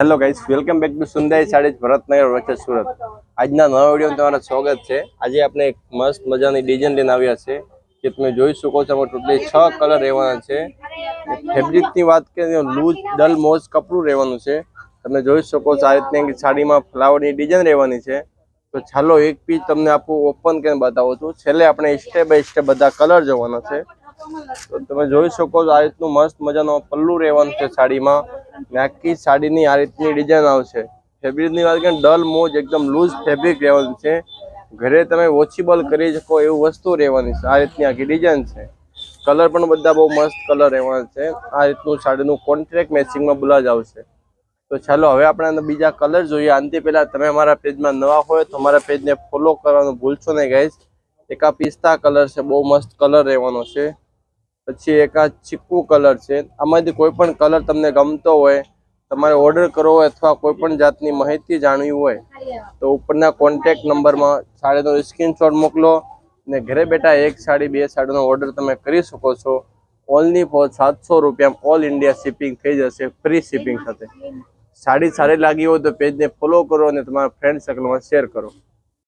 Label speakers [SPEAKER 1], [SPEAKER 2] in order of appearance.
[SPEAKER 1] Hello guys, welcome back to Sundai saris Bharatnagar વચ્ચે સુરત। આજના નવા વિડીયોમાં તમારું સ્વાગત છે। આજે આપણે એક મસ્ત મજાની ડિઝાઇન લઈને આવ્યા છે કે તમે જોઈ શકો છો। આમાં ટોટલી 6 કલર રહેવાના છે। ફેબ્રિકની વાત કરીએ તો લૂઝ ડલ મોઝ કપડું રહેવાનું છે। તમે જોઈ શકો છો આ રીતની સાડીમાં ફ્લાવરની ડિઝાઇન રહેવાની છે। તો ચાલો એક પીસ તમને આપું ઓપન કરીને બતાવું છું। છેલ્લે આપણે સ્ટેપ બાય સ્ટેપ બધા કલર જોવાના છે। તો તમે જોઈ શકો છો આ રીતનું મસ્ત મજાનો પલ્લુ રહેવાનું છે સાડીમાં। આખી સાડીની આ રીતની ડિઝાઇન આવશે। ફેબ્રિકની વાત કરીએ ડલ મોજ એકદમ લૂઝ ફેબ્રિક રહેવાનું છે। ઘરે તમે વોચેબલ કરી શકો એવું વસ્તુ રહેવાની છે। આ રીતની આખી ડિઝાઇન છે। કલર પણ બધા બહુ મસ્ત કલર રહેવાના છે। આ રીતનું સાડીનું કોન્ટ્રાક્ટ મેચિંગમાં બ્લાઉઝ આવશે। તો ચાલો હવે આપણે બીજા કલર જોઈએ। આનાથી પહેલા તમે અમારા પેજમાં નવા હોય તો અમારા પેજને ફોલો કરવાનું ભૂલશો નહીં ગાઈસ। એક આ પિસ્તા કલર છે, બહુ મસ્ત કલર રહેવાનો છે। પછી એક આ ચીકુ કલર છે। આમાંથી કોઈ પણ કલર તમને ગમતો હોય, તમારે ઓર્ડર કરવો હોય અથવા કોઈ પણ જાતની માહિતી જાણવી હોય તો ઉપરના કોન્ટેક્ટ નંબરમાં સાડીનો સ્ક્રીનશોટ મોકલો ને ઘરે બેઠા એક સાડી બે સાડીનો ઓર્ડર તમે કરી શકો છો। ઓનલી ફોર 700 રૂપિયા ઓલ ઇન્ડિયા શિપિંગ થઈ જશે, ફ્રી શિપિંગ સાથે। સાડી સારી લાગી હોય તો પેજને ફોલો કરો અને તમારા ફ્રેન્ડ સર્કલમાં શેર કરો।